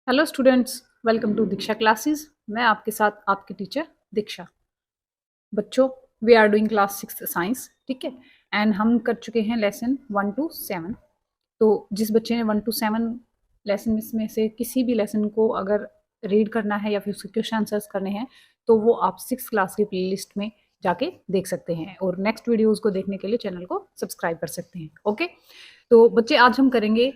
Hello students, welcome to Diksha classes. मैं आपके साथ आपकी टीचर दीक्षा। बच्चों, we are doing class 6 science, ठीक है। एंड हम कर चुके हैं लेसन 1 to 7। तो जिस बच्चे ने 1 to 7 लेसन में से किसी भी लेसन को अगर रीड करना है या फिर उसके क्वेश्चन आंसर्स करने हैं तो वो आप 6 क्लास की प्लेलिस्ट में जाके देख सकते हैं और नेक्स्ट वीडियोस को देखने के लिए चैनल को सब्सक्राइब कर सकते हैं। ओके, तो बच्चे आज हम करेंगे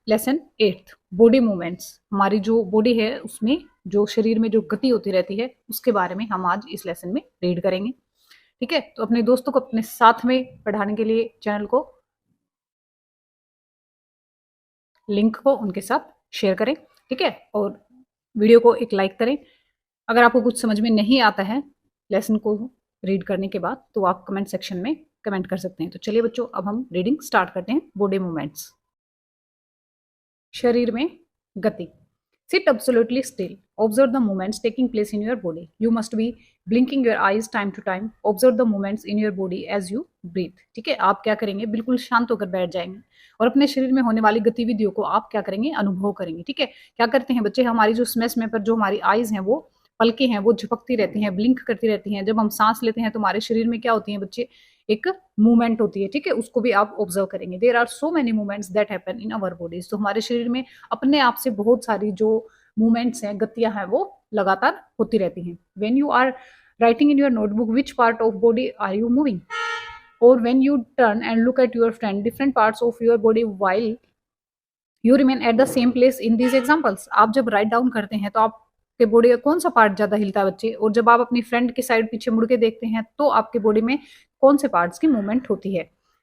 लेसन 8 बॉडी मूवमेंट्स। हमारी जो बॉडी है उसमें जो शरीर में जो गति होती रहती है उसके बारे में हम आज इस लेसन में रीड करेंगे, ठीक है। तो अपने दोस्तों को अपने साथ में पढ़ाने के लिए चैनल को लिंक को उनके साथ शेयर करें, ठीक है। और वीडियो को एक लाइक करें। अगर आपको कुछ समझ में नहीं आता है लेसन को रीड करने के बाद तो आप कमेंट सेक्शन में कमेंट कर सकते हैं। तो चलिए बच्चों, अब हम रीडिंग स्टार्ट करते हैं। बॉडी मूवमेंट्स, शरीर में गति। Sit absolutely still. Observe the movements taking place in your body. You must be blinking your eyes time to time. Observe the movements in your body as you breathe. ठीक है, आप क्या करेंगे, बिल्कुल शांत होकर बैठ जाएंगे और अपने शरीर में होने वाली गतिविधियों को आप क्या करेंगे, अनुभव करेंगे, ठीक है। क्या करते हैं बच्चे, हमारी जो समय पर जो हमारी आईज हैं वो पलके हैं वो झपकती रहती हैं, ब्लिंक करती रहती हैं। जब हम सांस लेते हैं तो हमारे शरीर में क्या होती है बच्चे, एक मूवमेंट होती है, ठीक है। उसको भी आप ऑब्जर्व करेंगे। There are so many movements that happen in our bodies. तो हमारे शरीर में अपने आप से बहुत सारी जो मूवमेंट्स हैं, गतियां हैं, वो लगातार होती रहती हैं। When you are writing in your notebook, which part of body are you moving? और when you turn and look at your friend, different parts of your body while you remain at the same place in these examples. आप जब write down करते हैं तो आपके body का कौन सा पार्ट ज्यादा हिलता है बच्चे, और जब आप अपनी फ्रेंड की साइड पीछे मुड़ के देखते हैं तो आपके बॉडी में कौन से पार्ट्स की मूवमेंट होती है,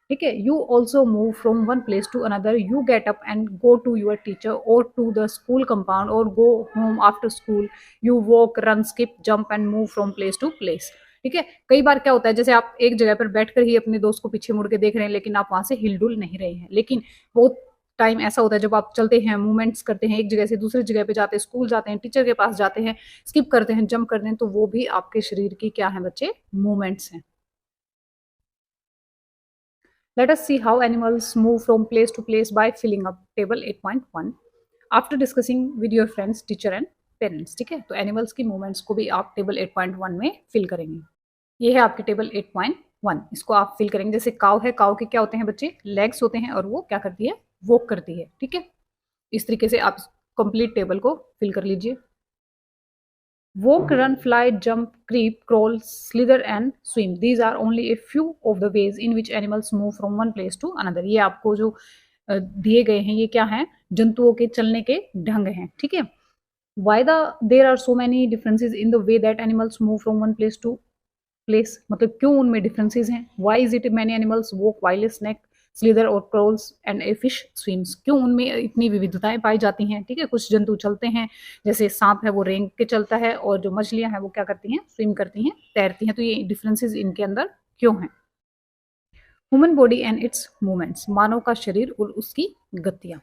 ठीक है। You also move from one place to another. You get up and go to your teacher और टू द स्कूल कंपाउंड और go home after school. You walk, run, skip, jump and move from place to place, ठीक है। कई बार क्या होता है, जैसे आप एक जगह पर बैठकर ही अपने दोस्त को पीछे मुड़ के देख रहे हैं लेकिन आप वहां से हिलडुल नहीं रहे हैं। लेकिन बहुत टाइम ऐसा होता है जब आप चलते हैं, मूवमेंट्स करते हैं, एक जगह से दूसरी जगह पे जाते हैं, स्कूल जाते हैं, टीचर के पास जाते हैं, स्किप करते हैं, जंप करते हैं, तो वो भी आपके शरीर की क्या है बच्चे, मूवमेंट्स हैं। Let us see how animals move from place to place by filling up table 8.1 after discussing with your friends, teacher and parents, ठीक है। तो एनिमल्स की मूवमेंट्स को भी आप टेबल 8.1 में फिल करेंगे। ये है आपके टेबल 8.1, इसको आप फिल करेंगे। जैसे काव है, काव के क्या होते हैं बच्चे, लेग्स होते हैं और वो क्या करती है, वॉक करती है, ठीक है। इस तरीके से आप कंप्लीट टेबल को फिल कर लीजिए। Walk, run, fly, jump, creep, crawl, slither and swim. These are only a few of the ways in which animals move from one place to another. ये आपको जो दिए गए हैं ये क्या हैं, जंतुओं के चलने के ढंग हैं, ठीक है। Why there are so many differences in the way that animals move from one place to place? मतलब क्यों उनमें डिफरेंसेस हैं? Why is it many animals walk while a snake स्लीदर और crawls and a fish swims? क्यों उनमें इतनी विविधताएं पाई जाती हैं, ठीक है। कुछ जंतु चलते हैं, जैसे सांप है वो रेंग के चलता है, और जो मछलियां हैं वो क्या करती हैं, स्विम करती हैं, तैरती हैं। तो ये डिफरेंसेस इनके अंदर क्यों हैं? Human body and its movements, मानव का शरीर और उसकी गतियां।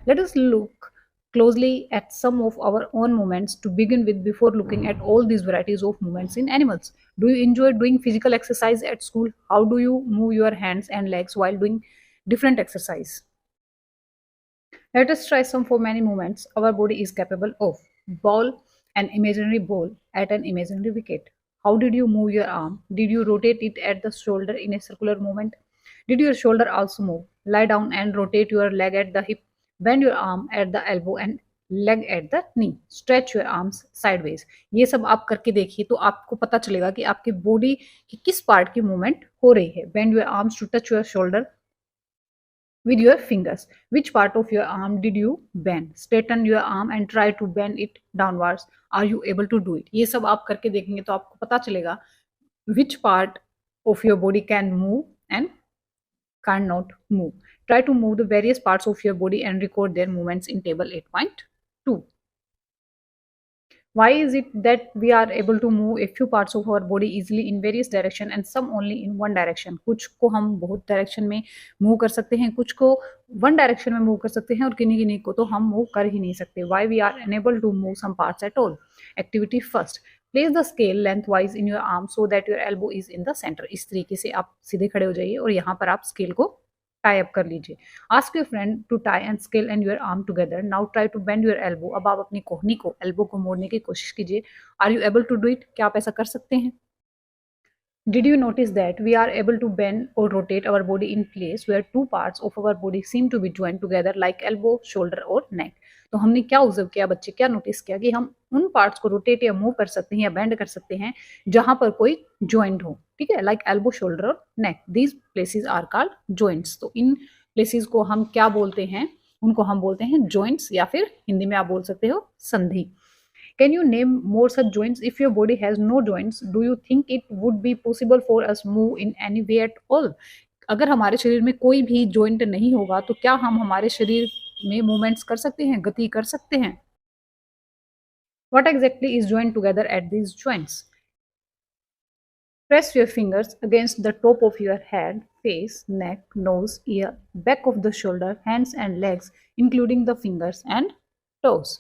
Let us look closely at some of our own movements to begin with before looking at all these varieties of movements in animals. Do you enjoy doing physical exercise at school? How do you move your hands and legs while doing different exercise? Let us try some for many movements our body is capable of. Ball an imaginary ball at an imaginary wicket. How did you move your arm? Did you rotate it at the shoulder in a circular movement? Did your shoulder also move? Lie down and rotate your leg at the hip. Bend your arm at the elbow and leg at the knee. Stretch your arms sideways. ये सब आप करके देखिए तो आपको पता चलेगा कि आपकी बॉडी की किस पार्ट की मूवमेंट हो रही है। Bend your arms to touch your shoulder with your fingers. Which part of your arm did you bend? Straighten your arm and try to bend it downwards. Are you able to do it? ये सब आप करके देखेंगे तो आपको पता चलेगा which part of your body can move and cannot move. Try to move the various parts of your body and record their movements in table 8.2. Why is it that we are able to move a few parts of our body easily in various direction and some only in one direction? कुछ को हम बहुत direction में move कर सकते हैं, कुछ को वन डायरेक्शन में मूव कर सकते हैं और किन्हीं किन्हीं को तो हम मूव कर ही नहीं सकते. Why we are unable to move some parts at all? Activity first. Place the scale lengthwise in your arm so that your elbow is in the center. इस तरीके से आप सीधे खड़े हो जाइए और यहाँ पर आप स्केल को टाई अप कर लीजिए। Ask your friend to tie and scale and your arm together. Now try to bend your elbow. अब आप अपनी कोहनी को, एल्बो को मोड़ने की कोशिश कीजिए। Are you able to do it? क्या आप ऐसा कर सकते हैं? Did you notice that we are able to bend or rotate our body in place where two parts of our body seem to be joined together like elbow, shoulder और neck? तो हमने क्या ऑब्जर्व किया बच्चे, क्या notice किया कि हम उन पार्ट्स को रोटेट या मूव कर सकते हैं या बेंड कर सकते हैं जहां पर कोई ज्वाइंट हो, ठीक है, लाइक एल्बो, शोल्डर और neck. These places are called joints. तो इन प्लेसेस को हम क्या बोलते हैं? उनको हम बोलते हैं जॉइंट्स, या फिर हिंदी में आप बोल सकते हो संधि। Can you name more such joints? If your body has no joints, do you think it would be possible for us move in any way at all? अगर हमारे शरीर में कोई भी जॉइंट नहीं होगा तो क्या हम हमारे शरीर में मूवमेंट्स कर सकते हैं, गति कर सकते हैं? What exactly is joined together at these joints? Press your fingers against the top of your head, face, neck, nose, ear, back of the shoulder, hands and legs, including the fingers and toes.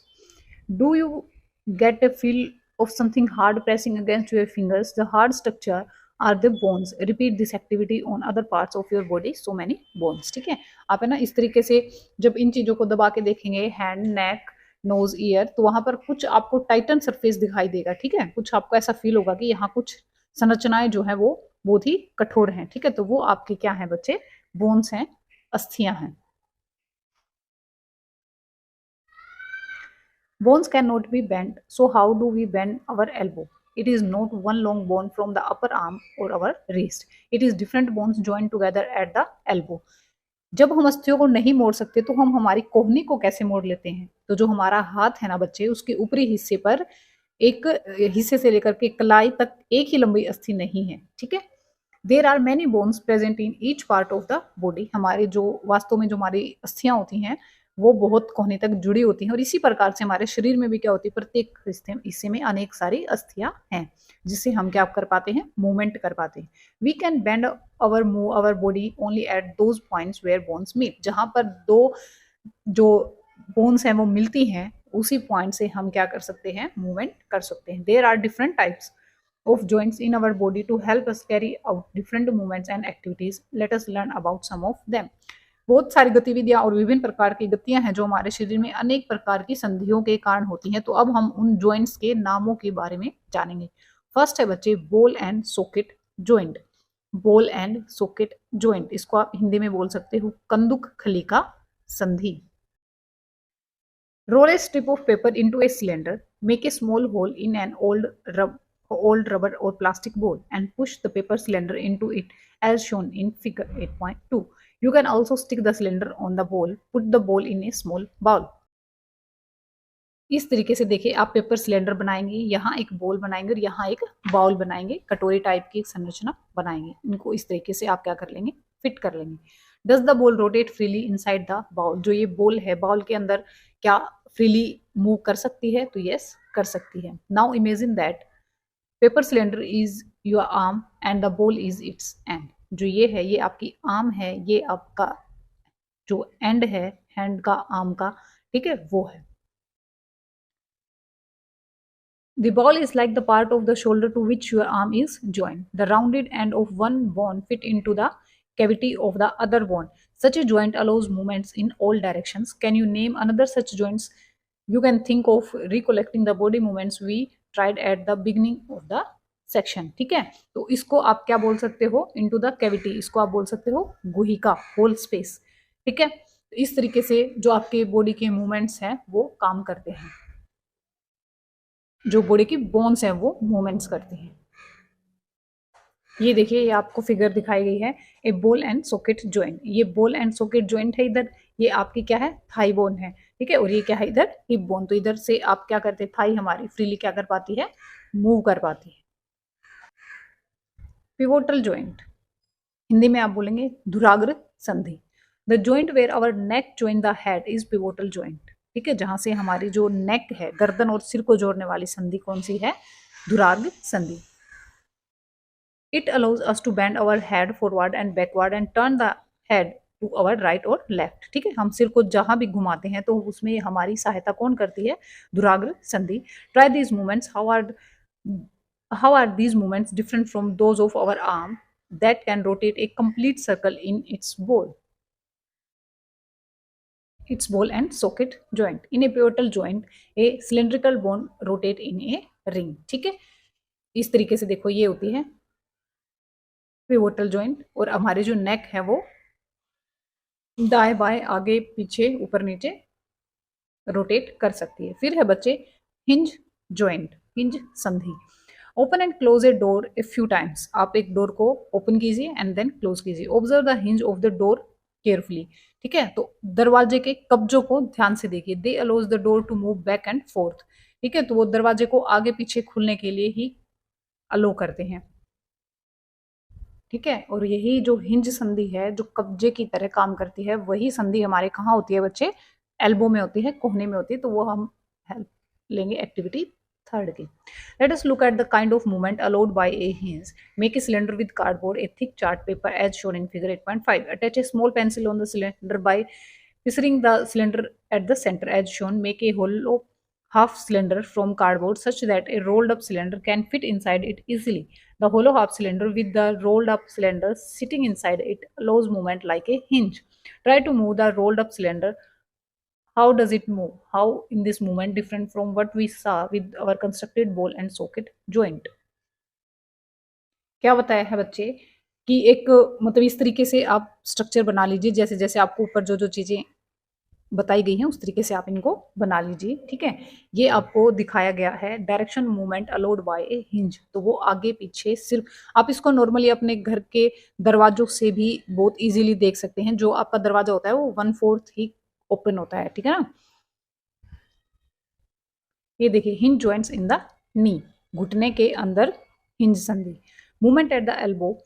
Do you get a feel of something hard pressing against your fingers? The hard structure are the bones. Repeat this activity on other parts of your body. So many bones. ठीक है, आप है ना इस तरीके से जब इन चीजों को दबा के देखेंगे, हैंड, नेक, नोज, ईयर, तो वहां पर कुछ आपको टाइटन सरफेस दिखाई देगा। ठीक है, कुछ आपको ऐसा फील होगा कि यहाँ कुछ संरचनाएं जो है वो बहुत ही कठोर हैं। ठीक है, तो वो आपके क्या है बच्चे? बोन्स हैं, अस्थियां हैं। Bones cannot be bent, so how do we bend our elbow? It is not one long bone from the upper arm or our wrist. It is different bones joined together at the elbow. जब हम अस्थियों को नहीं मोड़ सकते तो हम हमारी कोहनी को कैसे मोड़ लेते हैं? तो जो हमारा हाथ है ना बच्चे, उसके ऊपरी हिस्से पर एक हिस्से से लेकर के कलाई तक एक ही लंबी अस्थि नहीं है। ठीक है, there are many bones present in each part of the body. हमारे जो वास्तव में जो हमारी अस्थियां होती हैं वो बहुत कोहनी तक जुड़ी होती हैं, और इसी प्रकार से हमारे शरीर में भी क्या होती है, प्रत्येक हिस्से में अनेक सारी अस्थियां हैं जिससे हम क्या कर पाते हैं, मूवमेंट कर पाते हैं। We can bend our move our body only at those points where bones meet. जहां पर दो जो बोन्स हैं वो मिलती हैं, उसी पॉइंट से हम क्या कर सकते हैं, मूवमेंट कर सकते हैं। There are different types of joints in our body to help us carry out different movements and activities. Let us learn about some of them. बहुत सारी गतिविधियां और विभिन्न प्रकार की गतियां हैं जो हमारे शरीर में अनेक प्रकार की संधियों के कारण होती हैं। तो अब हम उन जॉइंट्स के नामों के बारे में जानेंगे। फर्स्ट है बच्चे ball and socket joint. Ball and socket joint, इसको आप हिंदी में बोल सकते हो कंदुक खली संधि। Roll a strip of paper into a cylinder. Make a small hole in an old rubber or plastic ball and push the paper cylinder into it as shown in figure 8.2. You can also stick the cylinder on the ball. Put the ball in a small bowl. इस तरीके से देखिए, आप paper cylinder बनाएंगे, यहाँ एक ball बनाएंगे और यहाँ एक बाउल बनाएंगे, कटोरी टाइप की एक संरचना बनाएंगे। इनको इस तरीके से आप क्या कर लेंगे, फिट कर लेंगे। Does the ball rotate freely inside the bowl? जो ये बॉल है, बाउल के अंदर क्या फ्रीली मूव कर सकती है? तो यस, कर सकती है। Now imagine that paper cylinder is your arm and the ball is it's and. जो ये है, ये आपकी आर्म है, ये आपका जो एंड है, हैंड का, आर्म का, ठीक है, वो है। The ball is like the part of the shoulder to which your arm is joined. The rounded end of one bone fit into the cavity of the other bone. Such a joint allows movements in all directions. Can you name another such joints you can think of recollecting the body movements we tried at the beginning of the section? ठीक है, तो इसको आप क्या बोल सकते हो, into the cavity, इसको आप बोल सकते हो गुहिका, होल स्पेस। ठीक है, इस तरीके से जो आपके बॉडी के मूवमेंट्स हैं वो काम करते हैं, जो बॉडी की बोन्स हैं वो मूवमेंट्स करते हैं। ये देखिए, ये आपको फिगर दिखाई गई है, ए बॉल एंड सॉकेट जॉइंट। ये बॉल एंड सॉकेट जॉइंट है इधर, ये आपकी क्या है, थाई बोन है। ठीक है, और ये क्या है इधर, हिप बोन। तो इधर से आप क्या करते हैं, थाई हमारी फ्रीली क्या कर पाती है, मूव कर पाती है। पिवोटल जॉइंट, हिंदी में आप बोलेंगे धुराग्र संधि। The joint where our neck join the head is pivotal joint. ठीक है, जहां से हमारी जो नेक है, गर्दन और सिर को जोड़ने वाली संधि कौन सी है, धुराग्र संधि। It allows us to bend our head forward and backward and turn the head to our right or left. ठीक है, हम सिर को जहां भी घुमाते हैं तो उसमें हमारी सहायता कौन करती है, धुराग्र संधि। Try these movements. How are these movements different from those of our arm that can rotate a complete circle in its ball? its ball and socket joint. In a pivotal joint, a cylindrical bone rotate in a ring. ठीक है, इस तरीके से देखो ये होती है pivotal joint, और हमारे जो नेक है वो दाएं बाएं आगे पीछे ऊपर नीचे रोटेट कर सकती है। फिर है बच्चे हिंज जॉइंट, हिंज संधि। Open and close a door a few times, आप एक डोर को ओपन कीजिए एंड देन क्लोज कीजिए। Observe the hinge of the door carefully, ठीक है, तो दरवाजे के कब्जों को ध्यान से देखिए। They allows the door to move back and forth, ठीक है, तो वो दरवाजे को आगे पीछे खुलने के लिए ही अलो करते हैं, ठीक है। और यही जो हिंज संधि है जो कब्जे की तरह काम करती है, वही संधि हमारे कहाँ होती है बच्चे, एल्बो में होती है, कोहने में होती है। तो वो हम हेल्प लेंगे एक्टिविटी थर्ड की। Let us look at the kind of movement allowed by a hinge. Make a cylinder with cardboard, a thick chart paper as shown in figure 8.5. Attach a small pencil on the cylinder by fixing the cylinder at the center as shown. Make a hollow half cylinder from cardboard such that a rolled up cylinder can fit inside it easily. The hollow half cylinder with the rolled up cylinder sitting inside it allows movement like a hinge. Try to move the rolled up cylinder. How does it move? How in this movement different from what we saw with our constructed ball and socket joint? क्या बताया है बच्चे कि एक मतलब इस तरीके से आप स्ट्रक्चर बना लीजिए, जैसे जैसे आपको ऊपर जो जो चीजें बताई गई हैं उस तरीके से आप इनको बना लीजिए, ठीक है। ये आपको दिखाया गया है direction movement allowed by a hinge, तो वो आगे पीछे सिर्फ आप इसको नॉर्मली अपने घर के दरवाजों से भी बहुत इजीली देख सकते हैं। जो आपका दरवाजा होता है वो 1/4 ही ओपन होता है, ठीक है ना। ये देखिए hinge joints in the knee, घुटने के अंदर हिंज संधि। Movement at the elbow,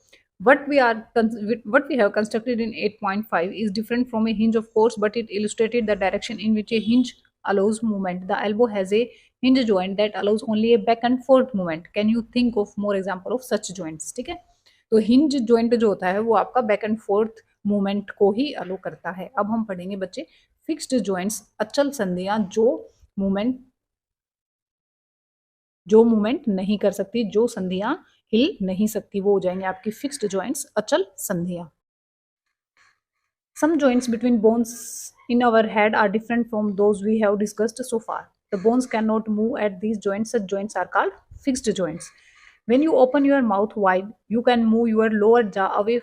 what we have constructed in 8.5 is different from a hinge of course, but it illustrated the direction in which a hinge allows movement. The elbow has a hinge joint that allows only a back and forth movement. Can you think of more example of such joints? ठीक है, तो hinge joint जो होता है वो आपका back and fourth movement को ही अलो करता है। अब हम पढ़ेंगे बच्चे फिक्स्ड जॉइंट्स, अचल संधियां जो मूवमेंट नहीं कर सकती, जो संधियां हिल नहीं सकती, वो हो जाएंगे आपकी फिक्स्ड जॉइंट्स, अचल संधियां। Some joints between bones in our head are different from those we have discussed so far. The bones cannot move at these joints. Such joints are called fixed joints. When you open your mouth wide, you can move your lower jaw away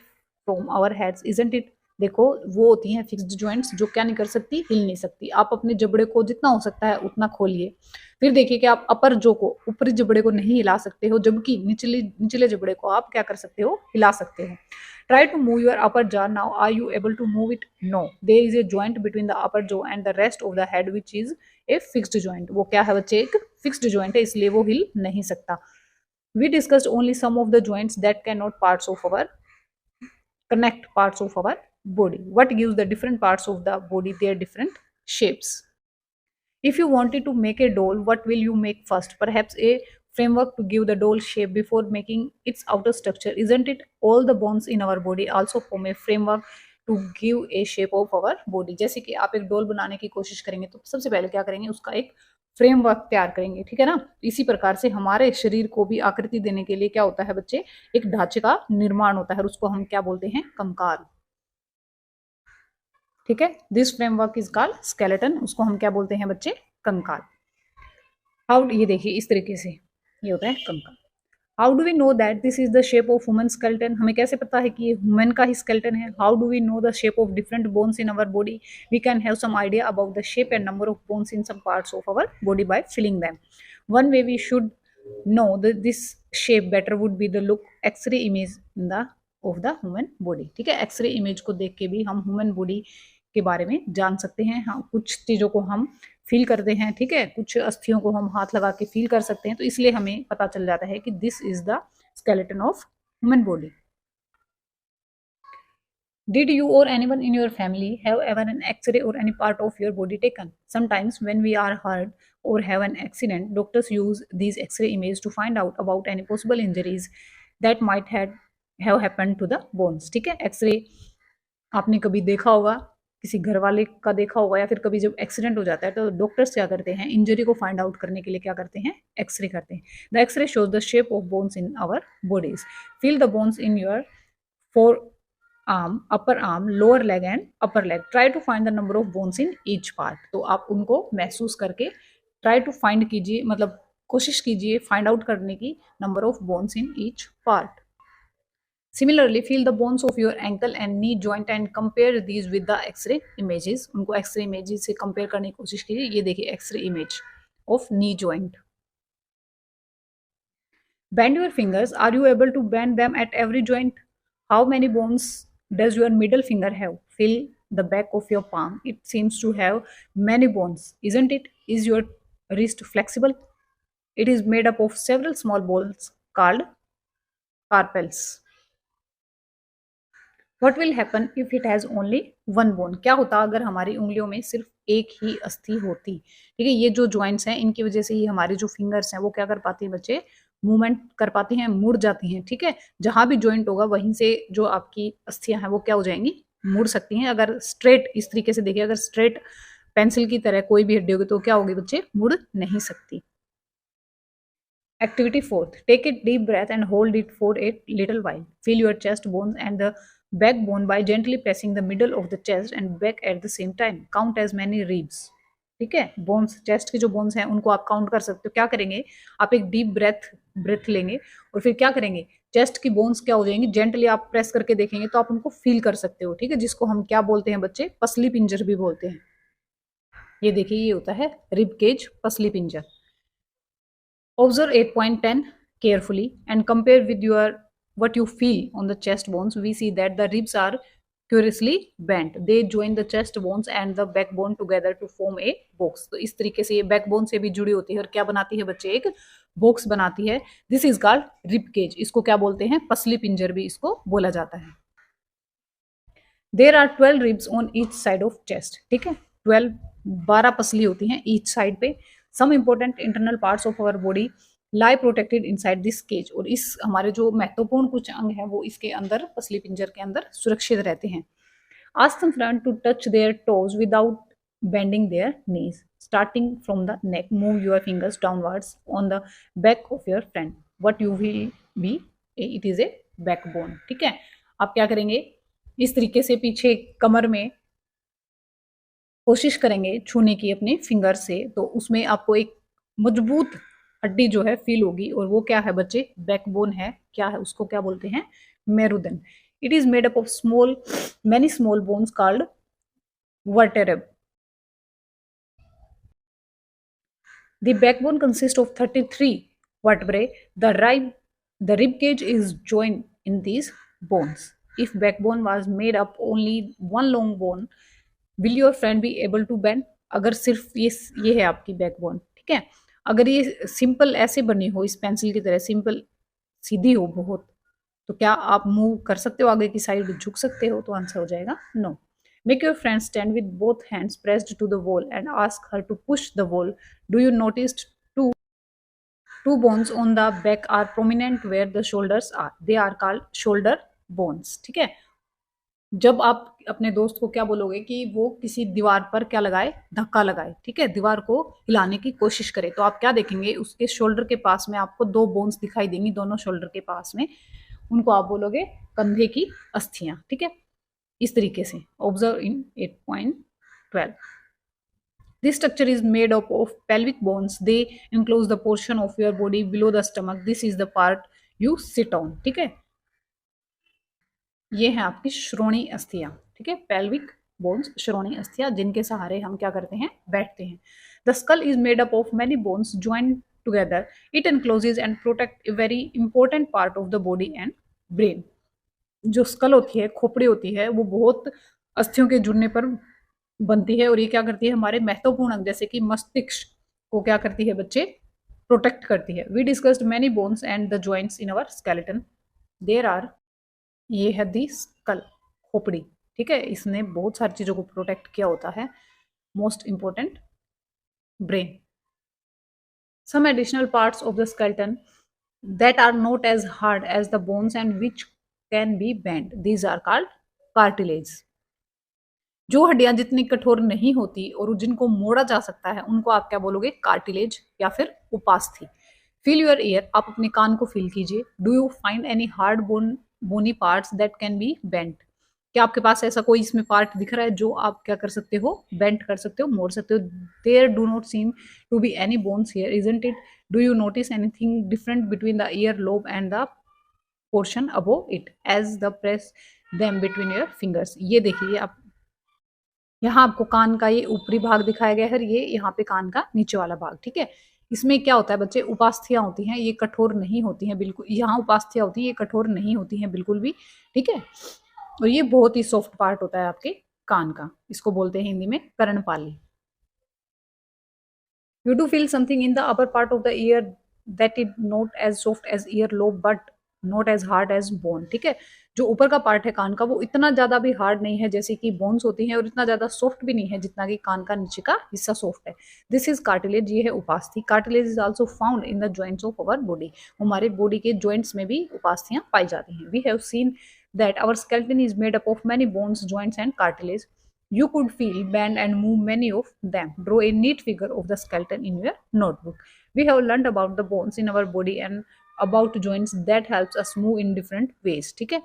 from our heads, isn't it? देखो वो होती हैं fixed joints जो क्या नहीं कर सकती, हिल नहीं सकती। आप अपने जबड़े को जितना हो सकता है उतना खोलिए। फिर देखिए कि आप अपर जो को, ऊपरी जबड़े को नहीं हिला सकते हो, जबकि निचले जबड़े को आप क्या कर सकते हो, हिला सकते हो। Try to move your upper jaw now. Are you able to move it? No. There is a joint between the upper jaw and the rest of the head which is a fixed joint. वो क्या है बच्चे, एक fixed joint है, इसलिए वो हिल नहीं सकता। We discussed only some of the joints that connect parts of our body. What gives the different parts of the body their different shapes? If you wanted to make a doll, what will you make first? Perhaps a framework to give the doll shape before making its outer structure. Isn't it? All the bones in our body also form a framework to give a shape of our body. जैसे कि आप एक डोल बनाने की कोशिश करेंगे तो सबसे पहले क्या करेंगे, उसका एक फ्रेमवर्क तैयार करेंगे, ठीक है ना। इसी प्रकार से हमारे शरीर को भी आकृति देने के लिए क्या होता है बच्चे, एक ढांचे का निर्माण होता है, और उसको हम क्या बोलते हैं, कंकाल, ठीक है। This framework is called skeleton, उसको हम क्या बोलते हैं बच्चे, कंकाल। हाउ, ये देखिए इस तरीके से ये होता है कंकाल। How do we know that this is the shape of human skeleton, हमें कैसे पता है कि ये ह्यूमन का ही स्केलेटन है। How do we know the shape of different bones in our body, we can have some idea about the shape and number of bones in some parts of our body by feeling them. One way we should know this shape better would be the look X-ray image in the of the human body, ठीक है। X ray image को देख के भी हम human body के बारे में जान सकते हैं। हाँ, कुछ चीज़ों को हम फील करते हैं, ठीक है, कुछ अस्थियों को हम हाथ लगा के फील कर सकते हैं, तो इसलिए हमें पता चल जाता है कि this is the skeleton of human body. Did you or anyone in your family have ever an X-ray or any part of your body taken? Sometimes when we are hurt or have an accident, doctors use these X-ray images to find out about any possible injuries that might have happened to the bones. ठीक है, x ray आपने कभी देखा होगा, किसी घर वाले का देखा होगा, या फिर कभी जब एक्सीडेंट हो जाता है तो डॉक्टर्स क्या करते हैं, इंजरी को फाइंड आउट करने के लिए क्या करते हैं, एक्सरे करते हैं। The X-ray shows the shape of bones in our bodies. Feel the bones in your forearm, upper arm, lower leg and upper leg. Try to find the number of bones in each part. तो आप उनको महसूस करके try to find कीजिए, मतलब कोशिश कीजिए find out करने की number of bones in each part. Similarly, feel the bones of your ankle and knee joint and compare these with the X-ray images. उनको X-ray images से compare करने की कोशिश कीजिए. ये देखिए X-ray image of knee joint. Bend your fingers. Are you able to bend them at every joint? How many bones does your middle finger have? Feel the back of your palm. It seems to have many bones, isn't it? Is your wrist flexible? It is made up of several small bones called carpels. What will happen if it has only one bone. क्या होता अगर हमारी उंगलियों में सिर्फ एक ही अस्थि होती. ठीक है, ये जो ज्वाइंट्स हैं इनकी वजह से ही हमारे जो फिंगर्स हैं वो क्या कर पाती है बच्चे, मूवमेंट कर पाती हैं, मुड़ जाती हैं. ठीक है, जहां भी ज्वाइंट होगा वहीं से जो आपकी अस्थियां हैं वो क्या हो जाएंगी, मुड़ सकती हैं. अगर स्ट्रेट इस तरीके से देखिए, अगर स्ट्रेट पेंसिल की तरह कोई भी हड्डी होगी तो क्या होगी बच्चे, मुड़ नहीं सकती. Activity fourth. Take a deep breath and hold it for a little while. Feel your chest bones and the backbone by gently pressing the middle of the chest and back at the same time. Count as many ribs. ठीक है, bones, chest के जो bones हैं उनको आप count कर सकते हो. क्या करेंगे, आप एक डीप ब्रेथ लेंगे और फिर क्या करेंगे, चेस्ट की बोन्स क्या हो जाएंगी, जेंटली आप प्रेस करके देखेंगे तो आप उनको फील कर सकते हो. ठीक है, जिसको हम क्या बोलते हैं बच्चे, पसली पिंजर भी बोलते हैं. ये देखिए, ये होता है रिब केज, पसली पिंजर. Observe 8.10 carefully and compare with your what you feel on the chest bones. We see that the ribs are curiously bent. They join the chest bones and the backbone together to form a box. तो इस तरीके से ये backbone से भी जुड़ी होती है और क्या बनाती है बच्चे, एक बॉक्स बनाती है. This is called rib cage. इसको क्या बोलते हैं, पसली पिंजर भी इसको बोला जाता है. There are 12 ribs on each side of chest. ठीक है, 12 पसली होती हैं ईच साइड पे. Some important internal parts of our body lie protected inside this cage. और इस हमारे जो महत्वपूर्ण कुछ अंग हैं वो इसके अंदर, पसली पिंजर के अंदर सुरक्षित रहते हैं. Ask them friend to touch their toes without bending their knees. Starting from the neck, move your fingers downwards on the back of your friend. What you will be, it is a backbone. ठीक है, आप क्या करेंगे, इस तरीके से पीछे कमर में कोशिश करेंगे छूने की अपने फिंगर से, तो उसमें आपको एक मजबूत हड्डी जो है फील होगी और वो क्या है बच्चे, बैकबोन है. क्या है, उसको क्या बोलते हैं, मेरुदंड. It is made up of many small bones called vertebrae. The backbone consist of 33 vertebrae. The rib cage is joined in these bones. If backbone was made up only one long bone, will your friend be able to bend? अगर सिर्फ ये है आपकी backbone. ठीक है, अगर ये simple ऐसे बनी हो, इस पेंसिल की तरह सिंपल सीधी हो बहुत, तो क्या आप मूव कर सकते हो, आगे की साइड झुक सकते हो? तो आंसर हो जाएगा no. Make your friend stand with both hands pressed to the wall and ask her to push the wall. Do you notice two bones on the back are prominent where the shoulders are? They are called shoulder bones. ठीक है, जब आप अपने दोस्त को क्या बोलोगे कि वो किसी दीवार पर क्या लगाए, धक्का लगाए. ठीक है, दीवार को हिलाने की कोशिश करे, तो आप क्या देखेंगे, उसके शोल्डर के पास में आपको 2 बोन्स दिखाई देंगी, दोनों शोल्डर के पास में. उनको आप बोलोगे कंधे की अस्थियां. ठीक है, इस तरीके से. Observe in 8.12. This structure is made up of pelvic bones. They enclose the portion of your body below the stomach. This is the part you sit on. ठीक है, ये है आपकी श्रोणी अस्थियां. ठीक है, पेल्विक बोन्स, श्रोणी अस्थियां, जिनके सहारे हम क्या करते हैं, बैठते हैं. The skull is made up of many bones joined together. It encloses and protect a very important part of the body and brain. जो स्कल होती है, खोपड़ी होती है, वो बहुत अस्थियों के जुड़ने पर बनती है और ये क्या करती है, हमारे महत्वपूर्ण अंग जैसे कि मस्तिष्क को क्या करती है बच्चे, प्रोटेक्ट करती है. We discussed many bones and the joints in our skeleton. There are, ये है दी स्कल, खोपड़ी. ठीक है, इसने बहुत सारी चीजों को प्रोटेक्ट किया होता है. Most important, brain. Some additional parts of the skeleton that are not as hard as the bones and which can be bent. These are called cartilage. जो हड्डियां जितनी कठोर नहीं होती और जिनको मोड़ा जा सकता है उनको आप क्या बोलोगे, कार्टिलेज या फिर उपास्थि. Feel your ear. आप अपने कान को फील कीजिए. Do you find any hard bony parts that can be bent? क्या आपके पास ऐसा कोई इसमें पार्ट दिख रहा है जो आप क्या कर सकते हो, बेंड कर सकते हो, मोड़ सकते हो? There do not seem to be any bones here, isn't it? Do you notice anything different between the ear lobe and the portion above it as the press them between your fingers? ये देखिए आप, यहाँ आपको कान का ये ऊपरी भाग दिखाया गया है, ये यहाँ पे कान का नीचे वाला भाग, ठीक है। इसमें क्या होता है बच्चे, उपास्थियां होती हैं, ये कठोर नहीं होती हैं बिल्कुल। यहाँ उपास्थियां होती हैं, ये कठोर नहीं होती हैं बिल्कुल भी, ठीक है। और ये बहुत ही सॉफ्ट पार्ट होता है आपके कान का, इसको बोलते हैं हिंदी में कर्णपाली। You do feel something in the upper part of the ear that is not as soft as earlobe but not as hard as bone, ठीक है। जो ऊपर का पार्ट है कान का वो इतना ज्यादा भी हार्ड नहीं है जैसे कि बोन्स होती हैं, और इतना ज्यादा सॉफ्ट भी नहीं है जितना कि कान का नीचे का हिस्सा सॉफ्ट है। दिस इज कार्टिलेज, ये है उपास्थि। Cartilage is also found in the joints of our body, हमारे बॉडी के जॉइंट्स में भी उपास्थियां पाई जाती हैं। We have seen that our skeleton is made up of many bones, joints and cartilage. You could feel, bend, and move many of them. Draw a neat figure of the skeleton in your notebook. We have learned about the bones in our body and about joints that helps us move in different ways. ठीक है?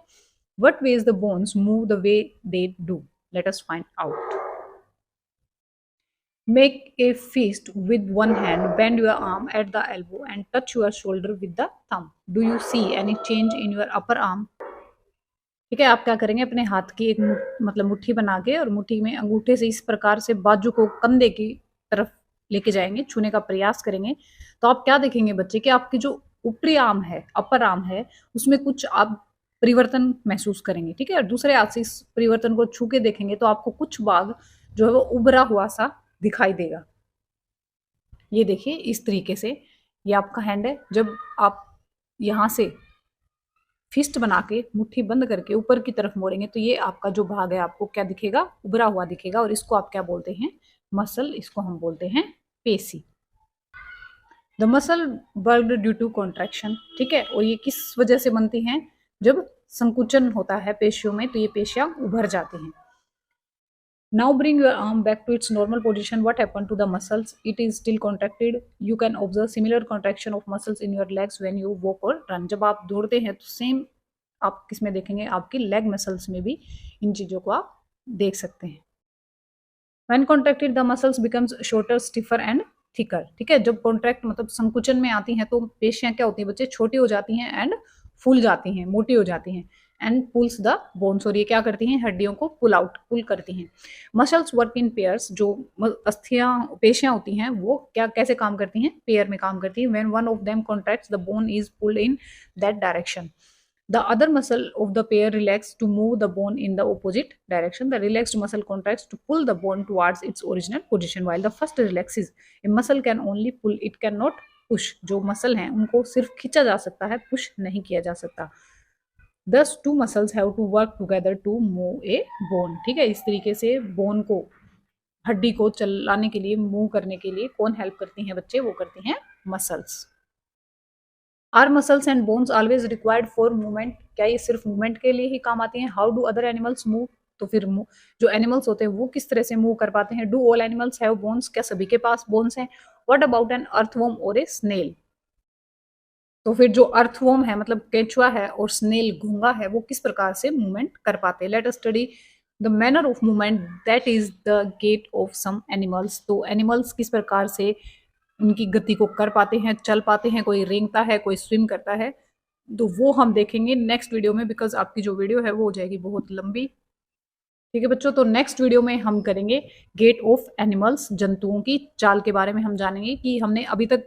What ways the bones move the way they do? Let us find out. Make a fist with one hand, bend your arm at the elbow, and touch your shoulder with the thumb. Do you see any change in your upper arm? ठीक है, आप क्या करेंगे, अपने हाथ की एक मतलब मुट्ठी बना के और मुट्ठी में अंगूठे से इस प्रकार से बाजू को कंधे की तरफ लेके जाएंगे, छूने का प्रयास करेंगे। तो आप क्या देखेंगे बच्चे कि आपकी जो ऊपरी आर्म है, अपर आर्म है, उसमें कुछ आप परिवर्तन महसूस करेंगे, ठीक है। और दूसरे हाथ से इस परिवर्तन को छू के देखेंगे तो आपको कुछ भाग जो है वो उभरा हुआ सा दिखाई देगा। ये देखिए इस तरीके से, ये आपका हैंड है। जब आप यहाँ से फिस्ट बना के मुट्ठी बंद करके ऊपर की तरफ मोड़ेंगे तो ये आपका जो भाग है आपको क्या दिखेगा, उभरा हुआ दिखेगा। और इसको आप क्या बोलते हैं, मसल, इसको हम बोलते हैं पेशी। The muscle bulged due to contraction, ठीक है। और ये किस वजह से बनती हैं, जब संकुचन होता है पेशियों में तो ये पेशियां उभर जाती हैं। Now bring your arm back to its normal position. What happened to the muscles? It is still contracted. You can observe similar contraction of muscles in your legs when you walk or run. जब आप दौड़ते हैं तो same आप किसमें देखेंगे, आपकी leg muscles में भी इन चीजों को आप देख सकते हैं। When contracted, the muscles becomes shorter, stiffer and thicker. ठीक है, जब कॉन्ट्रैक्ट मतलब संकुचन में आती हैं तो पेशियां क्या होती हैं बच्चे, छोटी हो जाती हैं एंड फूल जाती हैं, मोटी हो जाती हैं। एंड पुल्स द बोन्स, और ये क्या करती हैं, हड्डियों को पुल करती हैं। मसल्स वर्क इन पेयर्स, जो अस्थियां पेशियां होती हैं वो क्या कैसे काम करती हैं, पेयर में काम करती हैं। When one of them contracts the bone is pulled in that direction. The other muscle of the pair relaxes to move the bone in the opposite direction. The relaxed muscle contracts to pull the bone towards its original position, while the first relaxes. A muscle can only pull, it cannot push. जो muscle हैं उनको सिर्फ खींचा जा सकता है, push नहीं किया जा सकता। Thus two muscles have to work together to move a bone. ठीक है, इस तरीके से बोन को, हड्डी को चलाने के लिए, मूव करने के लिए कौन हेल्प करती हैं बच्चे, वो करती हैं muscles. Our muscles and bones always required for movement, क्या ये सिर्फ मूवमेंट के लिए ही काम आती हैं? How do other animals move, तो फिर जो एनिमल्स होते हैं वो किस तरह से मूव कर पाते हैं? Do all animals have bones, क्या सभी के पास बोन्स हैं? व्हाट अबाउट एन अर्थवॉर्म और ए स्नेल, तो फिर जो अर्थवॉर्म है मतलब केंचुआ है और स्नेल घोंगा है वो किस प्रकार से मूवमेंट कर पाते हैं? Let us study the manner of movement that is the gait of some animals. तो एनिमल्स किस प्रकार से उनकी गति को कर पाते हैं, चल पाते हैं, कोई रेंगता है, कोई स्विम करता है, तो वो हम देखेंगे नेक्स्ट वीडियो में, बिकॉज आपकी जो वीडियो है वो हो जाएगी बहुत लंबी। ठीक है बच्चों, तो नेक्स्ट वीडियो में हम करेंगे गेट ऑफ एनिमल्स, जंतुओं की चाल के बारे में हम जानेंगे। कि हमने अभी तक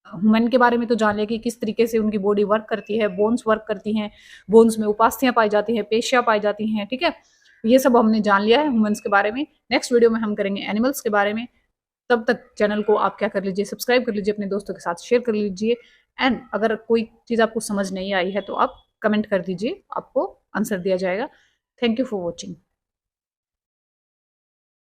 ह्यूमन के बारे में तो जान लिया कि किस तरीके से उनकी बॉडी वर्क करती है, बोन्स वर्क करती हैं, बोन्स में उपास्थियां पाई जाती हैं, पेशियां पाई जाती हैं, ठीक है, ये सब हमने जान लिया है ह्यूमंस के बारे में। नेक्स्ट वीडियो में हम करेंगे एनिमल्स के बारे में। तब तक चैनल को आप क्या कर लीजिए, सब्सक्राइब कर लीजिए, अपने दोस्तों के साथ शेयर कर लीजिए। एंड अगर कोई चीज़ आपको समझ नहीं आई है तो आप कमेंट कर दीजिए, आपको आंसर दिया जाएगा। Thank you for watching.